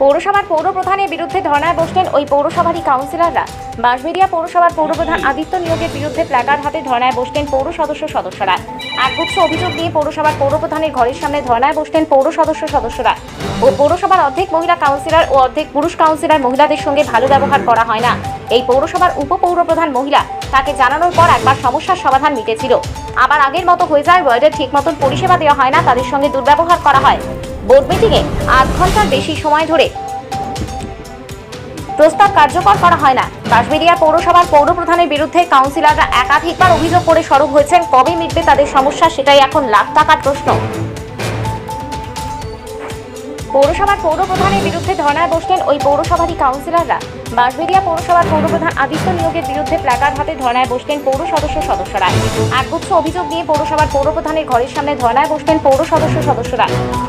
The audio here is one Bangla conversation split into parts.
পৌরসভার পৌরপ্রধানের বিরুদ্ধে ধর্নায় বসলেন ওই পৌরসভারই কাউন্সিলররা। বাঁশবেড়িয়া পৌরসভার পৌরপ্রধান আদিত্য নিয়োগের বিরুদ্ধে প্ল্যাকার্ড হাতে ধর্নায় বসলেন পৌর সদস্যরা। একগুচ্ছ অভিযোগ নিয়ে পৌরসভার পৌরপ্রধানের ঘরের সামনে ধর্নায় বসলেন পৌর সদস্যরা ও পৌরসভার অর্ধেক মহিলা কাউন্সিলর ও অর্ধেক পুরুষ কাউন্সিলর মহিলাদের সঙ্গে ভালো ব্যবহার করা হয় না। এই পৌরসভার উপপৌরপ্রধান মহিলা তাকে জানানোর পর একবার সমস্যার সমাধান মিটেছিল, আবার আগের মতো হয়ে যায়। ওয়ার্ডের ঠিক মতন পরিষেবা দেওয়া হয় না, তাদের সঙ্গে দুর্ব্যবহার করা হয়। বোর্ড মিটিংয়ে 8 ঘন্টার বেশি সময় ধরে প্রস্তাব কার্যকর করা হয় না। বাঁশবেড়িয়া পৌরসভার পৌরপ্রধানের বিরুদ্ধে কাউন্সিলররা একাধিকবার অভিযোগ করে সরব হয়েছেন। কবে মিটবে তাদের সমস্যা, সেটাই এখন লাখ টাকার প্রশ্ন। পৌরসভার পৌরপ্রধানের বিরুদ্ধে ধর্নায় বসলেন ওই পৌরসভারই কাউন্সিলররা। বাঁশবেড়িয়া পৌরসভার পৌরপ্রধান আদিত্য নিয়োগের বিরুদ্ধে প্ল্যাকার্ড হাতে ধর্নায় বসলেন পৌর সদস্যরা। একগুচ্ছ অভিযোগ নিয়ে পৌরসভার পৌরপ্রধানের ঘরের সামনে ধর্নায় বসলেন পৌর সদস্যরা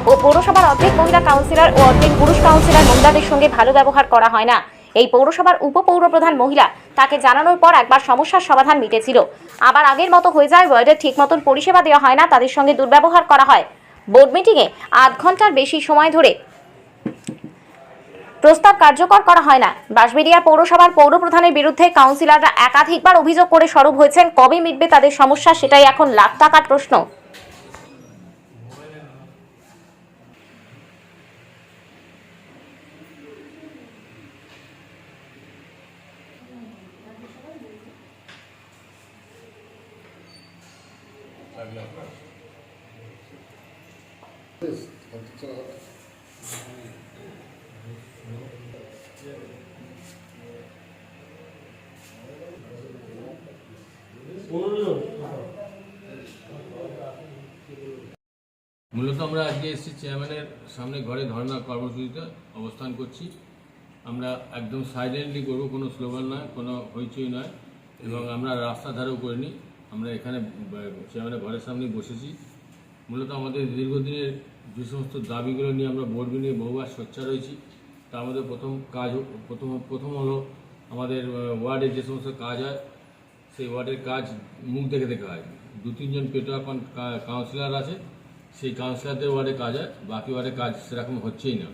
ও পৌরসভার অর্ধেক মহিলা কাউন্সিলর ও অর্ধেক পুরুষ কাউন্সিলর মহিলাদের সঙ্গে ভালো ব্যবহার করা হয় না। এই পৌরসভার উপপৌরপ্রধান মহিলা তাকে জানানোর পর একবার সমস্যার সমাধান মিটেছিল, আবার আগের মতো হয়ে যায়। ওয়ার্ডের ঠিক মতন পরিষেবা দেওয়া হয় না, তাদের সঙ্গে দুর্ব্যবহার করা হয়। বোর্ড মিটিংয়ে 8 ঘন্টার বেশি সময় ধরে প্রস্তাব কার্যকর করা হয় না। বাঁশবেড়িয়া পৌরসভার পৌরপ্রধানের বিরুদ্ধে কাউন্সিলররা একাধিকবার অভিযোগ করে সরব হয়েছেন। কবে মিটবে তাদের সমস্যা, সেটাই এখন লাখ টাকার প্রশ্ন। মূলত আমরা আজকে এসেছি চেয়ারম্যানের সামনে ঘরে ধর্ণা কর্মসূচিতে অবস্থান করছি। আমরা একদম সাইলেন্টলি করবো, কোনো স্লোগান নয়, কোনো হইচই নয়, এবং আমরা রাস্তা ধারেও করিনি। আমরা এখানে চেয়ারম্যানের ঘরের সামনেই বসেছি। মূলত আমাদের দীর্ঘদিনের যে সমস্ত দাবিগুলো নিয়ে আমরা বোর্ড নিয়ে বহুবার সোচ্চার রয়েছি। তার মধ্যে প্রথম হলো আমাদের ওয়ার্ডে যে সমস্ত কাজ হয়, সেই ওয়ার্ডের কাজ মুখ দেখে দেখে হয়। 2-3 জন পেটোয়া কাউন্সিলর আছে, সেই কাউন্সিলরদের ওয়ার্ডে কাজ হয়, বাকি ওয়ার্ডে কাজ সেরকম হচ্ছেই না।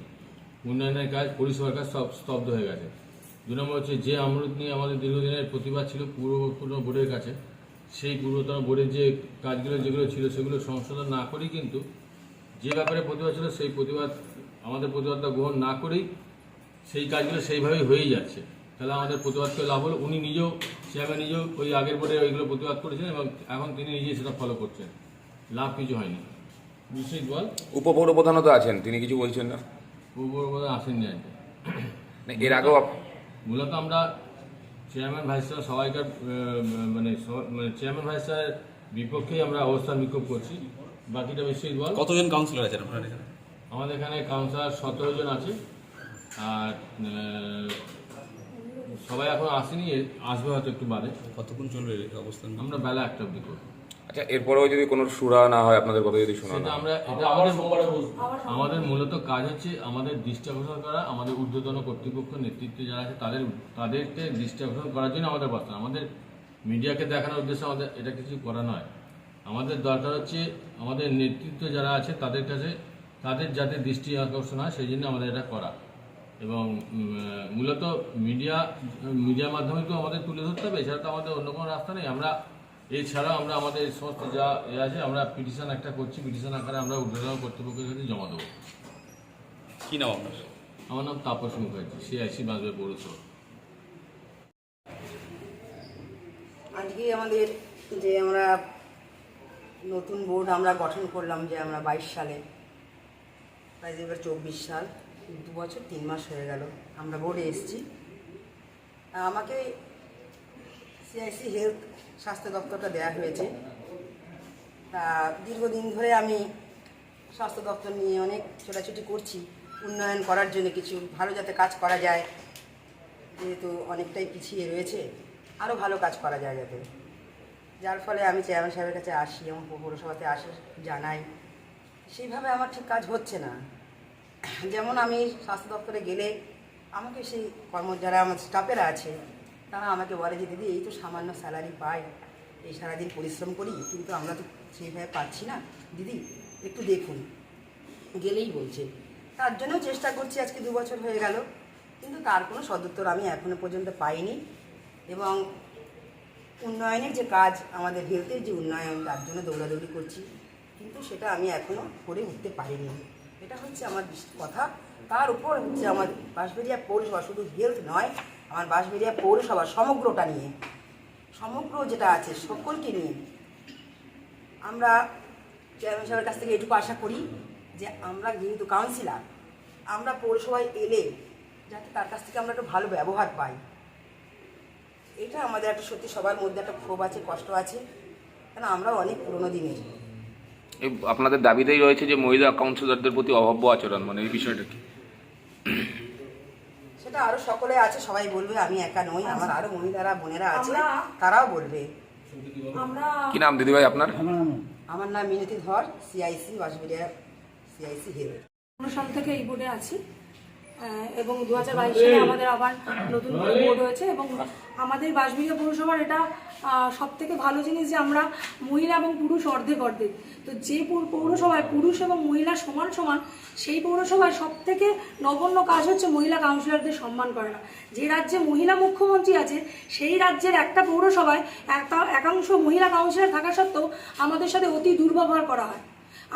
উন্নয়নের কাজ, পরিষেবার কাজ সব স্তব্ধ হয়ে গেছে। 2 নম্বর হচ্ছে যে আমরুত নিয়ে আমাদের দীর্ঘদিনের প্রতিবাদ ছিল পূর্বতন বোর্ডের কাছে, সেই পূর্বতন বোর্ডের যে কাজগুলো যেগুলো ছিল সেগুলো সংশোধন না করেই, কিন্তু যে ব্যাপারে প্রতিবাদ ছিল সেই আমাদের প্রতিবাদটা গ্রহণ না করেই সেই কাজগুলো সেইভাবেই হয়েই যাচ্ছে। তাহলে আমাদের প্রতিবাদকে লাভ হলো। উনি নিজেও, চেয়ারম্যান নিজেও ওই আগের বোর্ডে ওইগুলো প্রতিবাদ করেছেন এবং এখন তিনি নিজেই সেটা ফলো করছেন। লাভ কিছু হয়নি। বিশ্বজিৎ বল। উপপৌরপ্রধানও তো আছেন, তিনি কিছু বলছেন না? উপপৌরপ্রধান আসেননি আজকে। এর আগেও মূলত আমরা চেয়ারম্যান ভাইস চেয়ার সবাইকার মানে চেয়ারম্যান ভাইস চেয়ারের বিপক্ষেই আমরা অবস্থান বিক্ষোভ করছি। বাকিটা বিশ্বজিৎ বল। কতজন কাউন্সিলর আছেন আপনার এখানে? আমাদের এখানে কাউন্সিলর 17 জন আছে, আর সবাই এখন আসেনি, আসবে হয়তো একটু বাদে। কতক্ষণ চলবে অবস্থান? আমরা বেলা 1টা অবধি করব। আচ্ছা, এরপরেও যদি কোনো সুরা না হয়, আপনাদের কথা যদি শোনা না, আমাদের মূলত কাজ হচ্ছে আমাদের দৃষ্টি আকর্ষণ করা, আমাদের ঊর্ধ্বতন কর্তৃপক্ষ নেতৃত্বে যারা আছে তাদেরকে দৃষ্টি আকর্ষণ করার জন্য আমাদের বার্তা। আমাদের মিডিয়াকে দেখানোর উদ্দেশ্যে আমাদের এটা কিছু করা নয়। আমাদের দরকার হচ্ছে আমাদের নেতৃত্ব যারা আছে তাদের কাছে, তাদের যাতে দৃষ্টি আকর্ষণ হয়, সেই জন্য আমাদের এটা করা। এবং মূলত মিডিয়ার মাধ্যমে তো আমাদের তুলে ধরতে হবে, এছাড়া তো আমাদের অন্য কোনো রাস্তা নেই। এছাড়াও আমরা আমাদের সমস্ত যা আছে, আমরা পিটিশন একটা করছি, পিটিশন আকারে আমরা ঊর্ধ্বতন কর্তৃপক্ষের কাছে জমা দেবো। কী নাম আপনার? আমার নাম তাপস মুখার্জি, CIC বাঁশবেড়িয়া পৌরসভা। আজকে আমাদের যে আমরা নতুন বোর্ড আমরা গঠন করলাম, যে আমরা 22 সালে, প্রায় এবার 24 সাল, 2 বছর 3 মাস হয়ে গেল আমরা বোর্ডে এসেছি। আমাকে CIC হেলথ স্বাস্থ্য দপ্তরটা দেওয়া হয়েছে। তা দীর্ঘদিন ধরে আমি স্বাস্থ্য দপ্তর নিয়ে অনেক ছোটাছুটি করছি, উন্নয়ন করার জন্য, কিছু ভালো যাতে কাজ করা যায়, যেহেতু অনেকটাই পিছিয়ে রয়েছে, আরও ভালো কাজ করা যায় যাতে। যার ফলে আমি চেয়ারম্যান সাহেবের কাছে আসি, আমার পৌরসভাতে আসি, জানাই। সেইভাবে আমার ঠিক কাজ হচ্ছে না। যেমন আমি স্বাস্থ্য দপ্তরে গেলে আমাকে সেই যারা আমার স্টাফেরা আছে তারা আমাকে বলে যে দিদি, এই তো সামান্য স্যালারি পাই, এই সারাদিন পরিশ্রম করি, কিন্তু আমরা তো সেইভাবে পাচ্ছি না দিদি, একটু দেখুন। গেলেই বলছে তার জন্য চেষ্টা করছি, আজকে 2 বছর হয়ে গেল, কিন্তু তার কোনো সদুত্তর আমি এখনো পর্যন্ত পাইনি। এবং উন্নয়নের যে কাজ, আমাদের হেলথের যে উন্নয়ন, তার জন্য দৌড়াদৌড়ি করছি, কিন্তু সেটা আমি এখনও করে উঠতে পারিনি। এটা হচ্ছে আমার কথা। তার উপর হচ্ছে আমার বাঁশবেড়িয়া পৌরসভা, শুধু হেলথ নয়, আমার বাঁশবেড়িয়া পৌরসভা সমগ্রটা নিয়ে, সমগ্র যেটা আছে সকলকে নিয়ে আমরা চেয়ারম্যান সাহেবের কাছ থেকে এটুকু আশা করি যে আমরা যেহেতু কাউন্সিলর, আমরা পৌরসভায় এলে যাতে তার কাছ থেকে আমরা একটু ভালো ব্যবহার পাই। এটা আমাদের একটা সত্যি সবার মধ্যে একটা ক্ষোভ আছে, কষ্ট আছে, কেন আমরা অনেক পুরোনো দিনের। এই আপনাদের দাবিতেই রয়েছে যে মহিলা কাউন্সিলরদের প্রতি অভব্য আচরণ, মানে এই বিষয়টা কি? সেটা আরও সকলে আছে, সবাই বলবে, আমি একা নই, আমার আরও মহিলারা বোনেরা আছে, তারাও বলবে। কি নাম দিদিভাই আপনার? আমার নাম মিনতি ধর, সিআইসি বাঁশবেড়িয়া, সিআইসি হেলথ। 15 সাল থেকে এই বোর্ডে আছি এবং 2022 সালে আমাদের আবার নতুন করে বোর্ড হয়েছে। এবং আমাদের বাঁশবেড়িয়া পৌরসভার এটা সব থেকে ভালো জিনিস যে আমরা মহিলা এবং পুরুষ অর্ধেক অর্ধেক। তো যে পৌরসভায় পুরুষ এবং মহিলা সমান সমান, সেই পৌরসভায় সব থেকে নগণ্য কাজ হচ্ছে মহিলা কাউন্সিলরদের সম্মান করে না। যে রাজ্যে মহিলা মুখ্যমন্ত্রী আছে, সেই রাজ্যের একটা পৌরসভায় একাংশ মহিলা কাউন্সিলর থাকা সত্ত্বেও আমাদের সাথে অতি দুর্ব্যবহার করা হয়।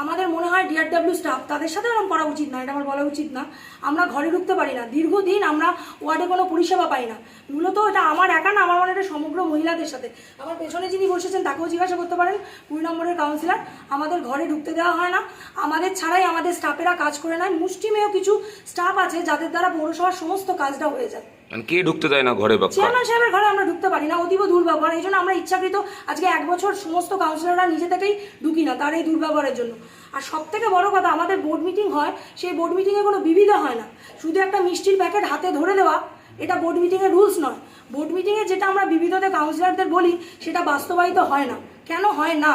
আমাদের মনে হয় ডিআরডব্লিউ স্টাফ, তাদের সাথে এরকম করা উচিত না, এটা আমার বলা উচিত না। আমরা ঘরে ঢুকতে পারি না, দীর্ঘদিন আমরা ওয়ার্ডে কোনো পরিষেবা পাই না। মূলত এটা আমার একা না, আমার মনে এটা সমগ্র মহিলাদের সাথে। আমার পেছনে যিনি বসেছেন তাকেও জিজ্ঞাসা করতে পারেন, 20 নম্বরের কাউন্সিলর। আমাদের ঘরে ঢুকতে দেওয়া হয় না, আমাদের ছাড়াই আমাদের স্টাফেরা কাজ করে নেয়। মুষ্টিমেয় কিছু স্টাফ আছে যাদের দ্বারা পৌরসভার সমস্ত কাজটা হয়ে যায়। মানে কে ঢুকতে দেয় না ঘরে? চেয়ারম্যান সাহেবের ঘরে আমরা ঢুকতে পারি না, অতীব দুর্ব্যবহার। এই জন্য আমরা ইচ্ছাকৃত আজকে 1 বছর সমস্ত কাউন্সিলররা নিজে থেকেই ঢুকি না, তার এই দুর্ব্যবহারের জন্য। আর সব থেকে বড় কথা, আমাদের বোর্ড মিটিং হয়, সেই বোর্ড মিটিংয়ে কোনো বিবিধা হয় না। শুধু একটা মিষ্টির প্যাকেট হাতে ধরে দেওয়া, এটা বোর্ড মিটিংয়ের রুলস নয়। বোর্ড মিটিংয়ে যেটা আমরা বিবিধতে কাউন্সিলরদের বলি, সেটা বাস্তবায়িত হয় না। কেন হয় না?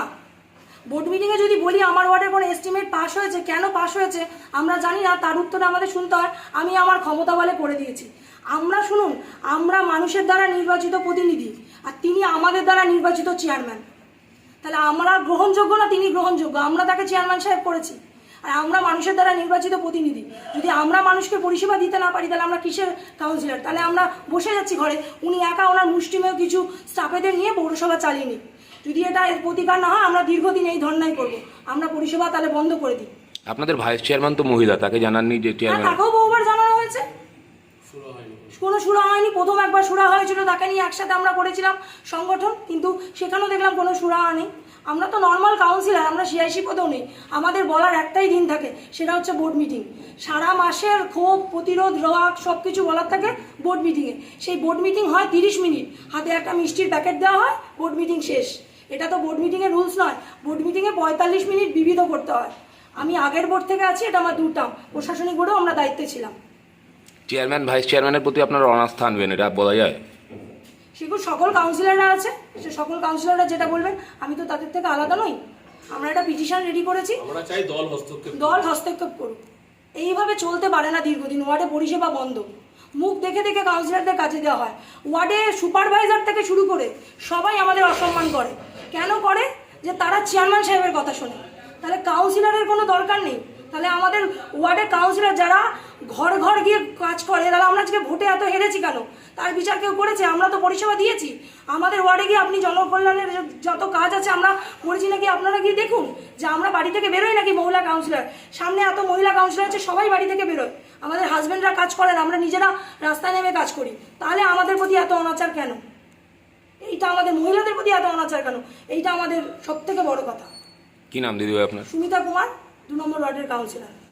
বোর্ড মিটিংয়ে যদি বলি আমার ওয়ার্ডের কোনো এস্টিমেট পাস হয়েছে, কেন পাস হয়েছে আমরা জানি না, তার উত্তরটা আমাদের শুনতে হয় আমি আমার ক্ষমতা বলে করে দিয়েছি। আমরা শুনুন, আমরা মানুষের দ্বারা নির্বাচিত প্রতিনিধি, আর তিনি আমাদের দ্বারা নির্বাচিত চেয়ারম্যান। তাহলে আমরা গ্রহণযোগ্য না তিনি গ্রহণযোগ্য? আমরা তাকে চেয়ারম্যান সাহেব করেছি, আর আমরা মানুষের দ্বারা নির্বাচিত প্রতিনিধি। যদি আমরা মানুষকে পরিষেবা দিতে না পারি, তাহলে আমরা কিসের কাউন্সিলর? তাহলে আমরা বসে যাচ্ছি ঘরে, উনি একা ওনার মুষ্টিমেয় কিছু স্টাফেদের নিয়ে পৌরসভা চালিয়ে নিই। যদি এটা এর প্রতিকার না হয়, আমরা দীর্ঘদিন এই ধর্নাই করবো, আমরা পরিষেবা তাহলে বন্ধ করে দিই। আপনাদের ভাইস চেয়ারম্যান তো মহিলা, তাকে জানাননি যে হ্যাঁ, চেয়ারম্যান? তাকেও বহুবার জানানো হয়েছে, কোনো সুরা হয়নি। প্রথম একবার সুরা হয়েছিল, তাকে নিয়ে একসাথে আমরা করেছিলাম সংগঠন, কিন্তু সেখানেও দেখলাম কোনো সুরা নেই। আমরা তো নর্মাল কাউন্সিলর, আমরা সিআইসি পদেও নেই। আমাদের বলার একটাই দিন থাকে, সেটা হচ্ছে বোর্ড মিটিং। সারা মাসের ক্ষোভ, প্রতিরোধ, রাগ সব কিছু বলার থাকে বোর্ড মিটিংয়ে। সেই বোর্ড মিটিং হয় 30 মিনিট, হাতে একটা মিষ্টির প্যাকেট দেওয়া হয়, বোর্ড মিটিং শেষ। এটা তো বোর্ড মিটিংয়ের রুলস নয়। বোর্ড মিটিংয়ে 45 মিনিট বিবিধ করতে হয়। আমি আগের বোর্ড থেকে আছি, এটা আমার 2 টার্ম, প্রশাসনিক বোর্ডেও আমরা দায়িত্বে ছিলাম। চেয়ারম্যান ভাইস চেয়ারম্যানের প্রতি আপনারা অনাস্থা আনবেন, এটা বলা যায়? সেগুলো সকল কাউন্সিলররা আছে, সে সকল কাউন্সিলররা যেটা বলবেন, আমি তো তাদের থেকে আলাদা নই। আমরা একটা পিটিশন রেডি করেছি, আমরা চাই দল হস্তক্ষেপ করুক। এইভাবে চলতে পারে না দীর্ঘদিন। ওয়ার্ডে পরিষেবা বন্ধ, মুখ দেখে দেখে কাউন্সিলরদের কাজে দেওয়া হয়। ওয়ার্ডে সুপারভাইজার থেকে শুরু করে সবাই আমাদের অসম্মান করে। কেন করে? যে তারা চেয়ারম্যান সাহেবের কথা শোনে। তাহলে কাউন্সিলরের কোনো দরকার নেই। তাহলে আমাদের ওয়ার্ডের কাউন্সিলর যারা ঘর ঘর গিয়ে কাজ করে, তাহলে আমরা আজকে ভোটে এত হেরেছি কেন? তার বিচার কেউ করেছে? আমরা তো পরিষেবা দিয়েছি। আমাদের ওয়ার্ডে গিয়ে আপনি জনকল্যাণের যত কাজ আছে আমরা করেছি নাকি, আপনারা গিয়ে দেখুন যে আমরা বাড়ি থেকে বেরোই নাকি মহিলা কাউন্সিলর। সামনে এত মহিলা কাউন্সিলর আছে, সবাই বাড়ি থেকে বেরোয়। আমাদের হাজব্যান্ডরা কাজ করেন, আমরা নিজেরা রাস্তায় নেমে কাজ করি। তাহলে আমাদের প্রতি এত অনাচার কেন? এইটা আমাদের মহিলাদের প্রতি এত অনাচার কেন? এইটা আমাদের সব থেকে বড় কথা। কি নাম দিদিভাই আপনার? সুমিতা কুমার, 2 নম্বর ওয়ার্ডের কাউন্সিলর।